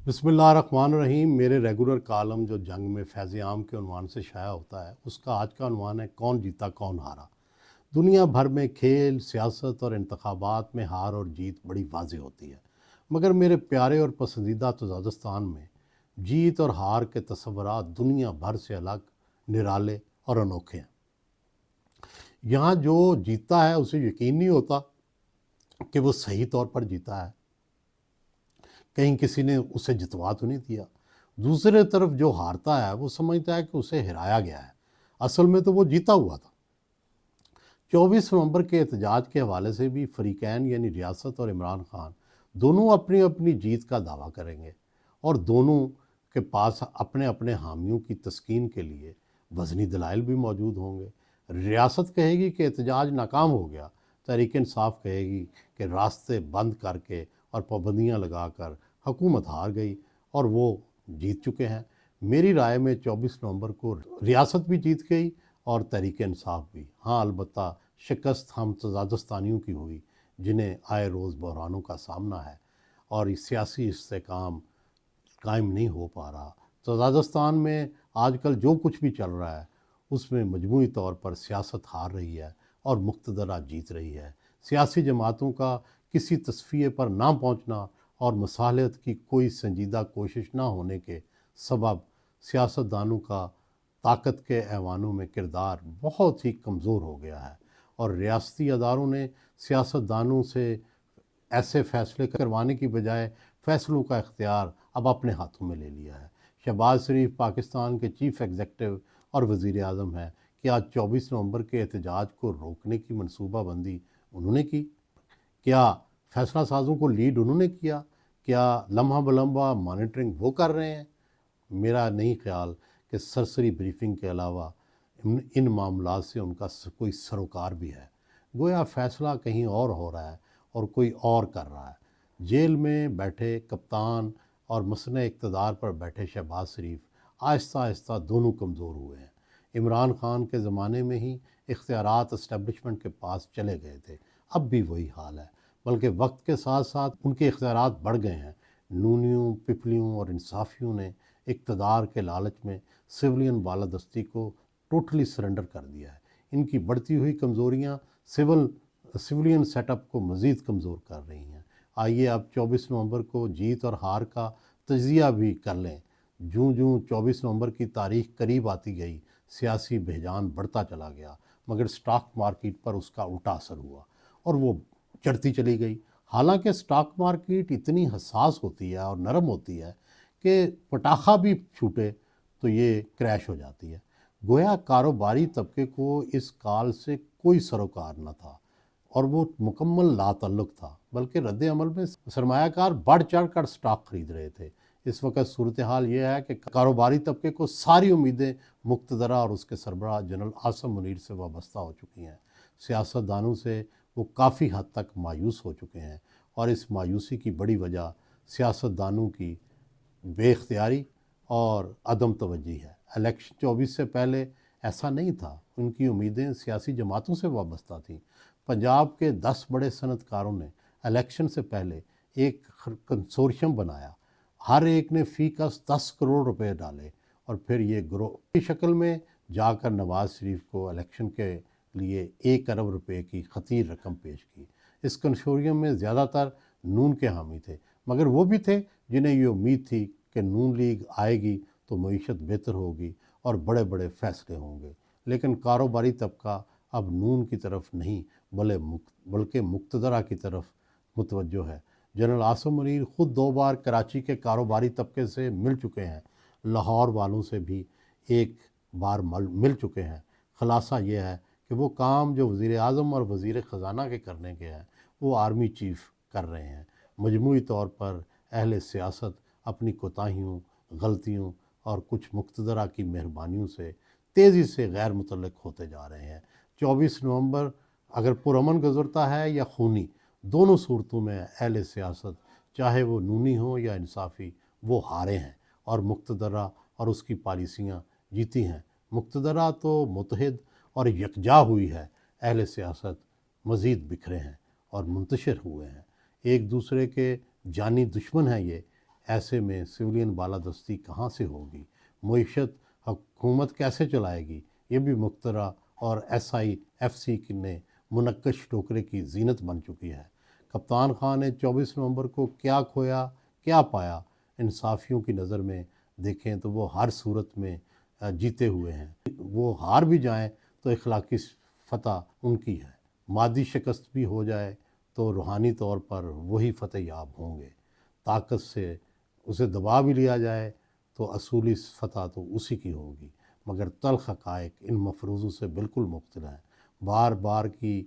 بسم اللہ الرحمن الرحیم۔ میرے ریگولر کالم جو جنگ میں فیض عام کے عنوان سے شائع ہوتا ہے، اس کا آج کا عنوان ہے کون جیتا کون ہارا۔ دنیا بھر میں کھیل، سیاست اور انتخابات میں ہار اور جیت بڑی واضح ہوتی ہے، مگر میرے پیارے اور پسندیدہ تاجکستان میں جیت اور ہار کے تصورات دنیا بھر سے الگ، نرالے اور انوکھے ہیں۔ یہاں جو جیتا ہے اسے یقین نہیں ہوتا کہ وہ صحیح طور پر جیتا ہے، کہیں کسی نے اسے جتوا تو نہیں دیا۔ دوسرے طرف جو ہارتا ہے وہ سمجھتا ہے کہ اسے ہرایا گیا ہے، اصل میں تو وہ جیتا ہوا تھا۔ 24 نومبر کے احتجاج کے حوالے سے بھی فریقین یعنی ریاست اور عمران خان دونوں اپنی اپنی جیت کا دعویٰ کریں گے، اور دونوں کے پاس اپنے اپنے حامیوں کی تسکین کے لیے وزنی دلائل بھی موجود ہوں گے۔ ریاست کہے گی کہ احتجاج ناکام ہو گیا، تحریک انصاف کہے گی کہ راستے بند کر کے اور پابندیاں لگا کر حکومت ہار گئی اور وہ جیت چکے ہیں۔ میری رائے میں 24 نومبر کو ریاست بھی جیت گئی اور تحریک انصاف بھی۔ ہاں، البتہ شکست ہم تاجکستانیوں کی ہوئی، جنہیں آئے روز بحرانوں کا سامنا ہے اور سیاسی استحکام قائم نہیں ہو پا رہا۔ تاجکستان میں آج کل جو کچھ بھی چل رہا ہے اس میں مجموعی طور پر سیاست ہار رہی ہے اور مقتدرہ جیت رہی ہے۔ سیاسی جماعتوں کا کسی تصفیے پر نہ پہنچنا اور مصالحت کی کوئی سنجیدہ کوشش نہ ہونے کے سبب سیاستدانوں کا طاقت کے ایوانوں میں کردار بہت ہی کمزور ہو گیا ہے، اور ریاستی اداروں نے سیاستدانوں سے ایسے فیصلے کروانے کی بجائے فیصلوں کا اختیار اب اپنے ہاتھوں میں لے لیا ہے۔ شہباز شریف پاکستان کے چیف ایگزیکٹو اور وزیر اعظم ہیں، کہ آج 24 نومبر کے احتجاج کو روکنے کی منصوبہ بندی انہوں نے کی؟ کیا فیصلہ سازوں کو لیڈ انہوں نے کیا؟ کیا لمحہ بلمحہ مانیٹرنگ وہ کر رہے ہیں؟ میرا نہیں خیال کہ سرسری بریفنگ کے علاوہ ان معاملات سے ان کا کوئی سروکار بھی ہے۔ گویا فیصلہ کہیں اور ہو رہا ہے اور کوئی اور کر رہا ہے۔ جیل میں بیٹھے کپتان اور مسند اقتدار پر بیٹھے شہباز شریف آہستہ آہستہ دونوں کمزور ہوئے ہیں۔ عمران خان کے زمانے میں ہی اختیارات اسٹیبلشمنٹ کے پاس چلے گئے تھے، اب بھی وہی حال ہے، بلکہ وقت کے ساتھ ساتھ ان کے اختیارات بڑھ گئے ہیں۔ نونیوں، پپلیوں اور انصافیوں نے اقتدار کے لالچ میں سولین بالادستی کو ٹوٹلی سرنڈر کر دیا ہے۔ ان کی بڑھتی ہوئی کمزوریاں سولین سیٹ اپ کو مزید کمزور کر رہی ہیں۔ آئیے اب 24 نومبر کو جیت اور ہار کا تجزیہ بھی کر لیں۔ جوں جوں 24 نومبر کی تاریخ قریب آتی گئی، سیاسی بحجان بڑھتا چلا گیا، مگر سٹاک مارکیٹ پر اس کا الٹا اثر ہوا اور وہ چڑھتی چلی گئی۔ حالانکہ سٹاک مارکیٹ اتنی حساس ہوتی ہے اور نرم ہوتی ہے کہ پٹاخہ بھی چھوٹے تو یہ کریش ہو جاتی ہے۔ گویا کاروباری طبقے کو اس کال سے کوئی سروکار نہ تھا اور وہ مکمل لا تعلق تھا، بلکہ رد عمل میں سرمایہ کار بڑھ چڑھ کر سٹاک خرید رہے تھے۔ اس وقت صورتحال یہ ہے کہ کاروباری طبقے کو ساری امیدیں مقتدرہ اور اس کے سربراہ جنرل عاصم منیر سے وابستہ ہو چکی ہیں۔ سیاستدانوں سے وہ کافی حد تک مایوس ہو چکے ہیں، اور اس مایوسی کی بڑی وجہ سیاستدانوں کی بے اختیاری اور عدم توجہی ہے۔ الیکشن 24 سے پہلے ایسا نہیں تھا، ان کی امیدیں سیاسی جماعتوں سے وابستہ تھیں۔ پنجاب کے 10 بڑے صنعت کاروں نے الیکشن سے پہلے ایک کنسورشیم بنایا، ہر ایک نے فی کس 10 کروڑ روپے ڈالے، اور پھر یہ گروہ کی شکل میں جا کر نواز شریف کو الیکشن کے لیے 1 ارب روپے کی خطیر رقم پیش کی۔ اس کنسورشیم میں زیادہ تر نون کے حامی تھے، مگر وہ بھی تھے جنہیں یہ امید تھی کہ نون لیگ آئے گی تو معیشت بہتر ہوگی اور بڑے بڑے فیصلے ہوں گے۔ لیکن کاروباری طبقہ اب نون کی طرف نہیں بلکہ مقتدرہ کی طرف متوجہ ہے۔ جنرل عاصم منیر خود 2 بار کراچی کے کاروباری طبقے سے مل چکے ہیں، لاہور والوں سے بھی 1 بار مل چکے ہیں۔ خلاصہ یہ ہے کہ وہ کام جو وزیر اعظم اور وزیر خزانہ کے کرنے کے ہیں وہ آرمی چیف کر رہے ہیں۔ مجموعی طور پر اہل سیاست اپنی کوتاہیوں، غلطیوں اور کچھ مقتدرہ کی مہربانیوں سے تیزی سے غیر متعلق ہوتے جا رہے ہیں۔ 24 نومبر اگر پرامن گزرتا ہے یا خونی، دونوں صورتوں میں اہل سیاست چاہے وہ نونی ہوں یا انصافی وہ ہارے ہیں، اور مقتدرہ اور اس کی پالیسیاں جیتی ہیں۔ مقتدرہ تو متحد اور یکجا ہوئی ہے، اہل سیاست مزید بکھرے ہیں اور منتشر ہوئے ہیں۔ ایک دوسرے کے جانی دشمن ہیں یہ ایسے میں سویلین بالادستی کہاں سے ہوگی؟ معیشت حکومت کیسے چلائے گی؟ یہ بھی مخترع اور SIFC نے منقش ٹوکرے کی زینت بن چکی ہے۔ کپتان خان نے 24 نومبر کو کیا کھویا کیا پایا؟ انصافیوں کی نظر میں دیکھیں تو وہ ہر صورت میں جیتے ہوئے ہیں۔ وہ ہار بھی جائیں تو اخلاقی فتح ان کی ہے، مادی شکست بھی ہو جائے تو روحانی طور پر وہی فتح یاب ہوں گے۔ طاقت سے اسے دبا بھی لیا جائے تو اصولی فتح تو اسی کی ہوگی، مگر تلخ حقائق ان مفروضوں سے بالکل مختلف ہیں۔ بار بار کی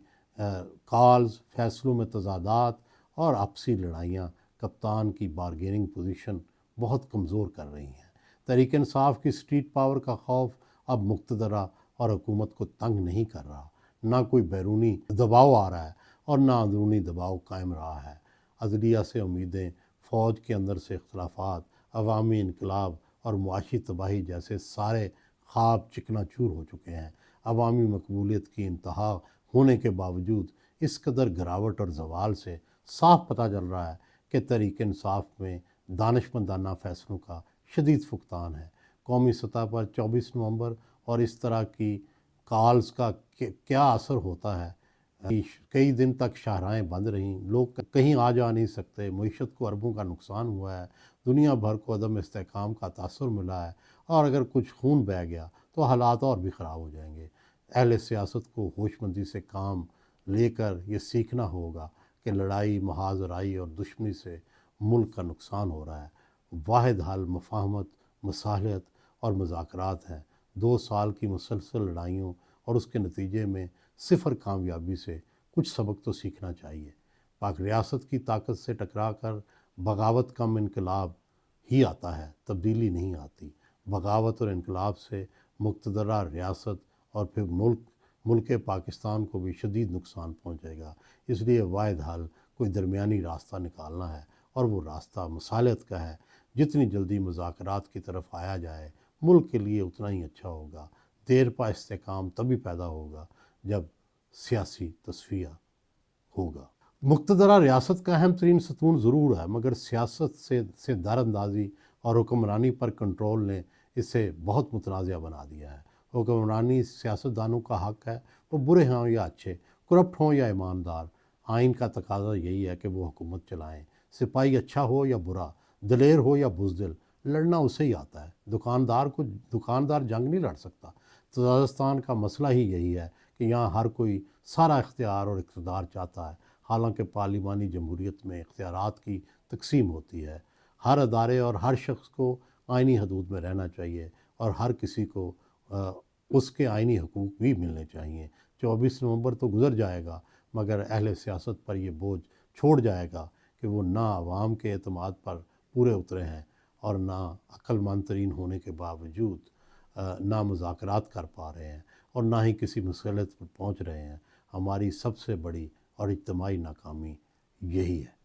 کالز، فیصلوں میں تضادات اور آپسی لڑائیاں کپتان کی بارگیننگ پوزیشن بہت کمزور کر رہی ہیں۔ تحریک انصاف کی اسٹریٹ پاور کا خوف اب مقتدرہ اور حکومت کو تنگ نہیں کر رہا، نہ کوئی بیرونی دباؤ آ رہا ہے اور نہ اندرونی دباؤ قائم رہا ہے۔ عدلیہ سے امیدیں، فوج کے اندر سے اختلافات، عوامی انقلاب اور معاشی تباہی جیسے سارے خواب چکنا چور ہو چکے ہیں۔ عوامی مقبولیت کی انتہا ہونے کے باوجود اس قدر گراوٹ اور زوال سے صاف پتہ چل رہا ہے کہ تحریک انصاف میں دانشمندانہ فیصلوں کا شدید فقدان ہے۔ قومی سطح پر 24 نومبر اور اس طرح کی کالز کا کیا اثر ہوتا ہے؟ کئی دن تک شاہراہیں بند رہیں، لوگ کہیں آ جا نہیں سکتے، معیشت کو اربوں کا نقصان ہوا ہے، دنیا بھر کو عدم استحکام کا تاثر ملا ہے، اور اگر کچھ خون بہہ گیا تو حالات اور بھی خراب ہو جائیں گے۔ اہل سیاست کو ہوش مندی سے کام لے کر یہ سیکھنا ہوگا کہ لڑائی، محاذ آرائی اور دشمنی سے ملک کا نقصان ہو رہا ہے۔ واحد حل مفاہمت، مصالحت اور مذاکرات ہیں۔ 2 سال کی مسلسل لڑائیوں اور اس کے نتیجے میں صفر کامیابی سے کچھ سبق تو سیکھنا چاہیے۔ پاک ریاست کی طاقت سے ٹکرا کر بغاوت کم انقلاب ہی آتا ہے، تبدیلی نہیں آتی۔ بغاوت اور انقلاب سے مقتدرہ ریاست اور پھر ملک پاکستان کو بھی شدید نقصان پہنچے گا۔ اس لیے واحد حل کوئی درمیانی راستہ نکالنا ہے، اور وہ راستہ مصالحت کا ہے۔ جتنی جلدی مذاکرات کی طرف آیا جائے ملک کے لیے اتنا ہی اچھا ہوگا۔ دیر پا استحکام تبھی پیدا ہوگا جب سیاسی تصفیہ ہوگا۔ مقتدرہ ریاست کا اہم ترین ستون ضرور ہے، مگر سیاست سے در اندازی اور حکمرانی پر کنٹرول نے اسے بہت متنازع بنا دیا ہے۔ حکمرانی سیاستدانوں کا حق ہے، وہ برے ہوں یا اچھے، کرپٹ ہوں یا ایماندار۔ آئین کا تقاضا یہی ہے کہ وہ حکومت چلائیں۔ سپاہی اچھا ہو یا برا، دلیر ہو یا بزدل، لڑنا اسے ہی آتا ہے۔ دکاندار جنگ نہیں لڑ سکتا۔ تاجکستان کا مسئلہ ہی یہی ہے کہ یہاں ہر کوئی سارا اختیار اور اقتدار چاہتا ہے، حالانکہ پارلیمانی جمہوریت میں اختیارات کی تقسیم ہوتی ہے۔ ہر ادارے اور ہر شخص کو آئینی حدود میں رہنا چاہیے، اور ہر کسی کو اس کے آئینی حقوق بھی ملنے چاہیے۔ 24 نومبر تو گزر جائے گا، مگر اہل سیاست پر یہ بوجھ چھوڑ جائے گا کہ وہ نہ عوام کے اعتماد پر پورے اترے ہیں، اور نہ عقل مند ترین ہونے کے باوجود نہ مذاکرات کر پا رہے ہیں، اور نہ ہی کسی مصلحت پر پہنچ رہے ہیں۔ ہماری سب سے بڑی اور اجتماعی ناکامی یہی ہے۔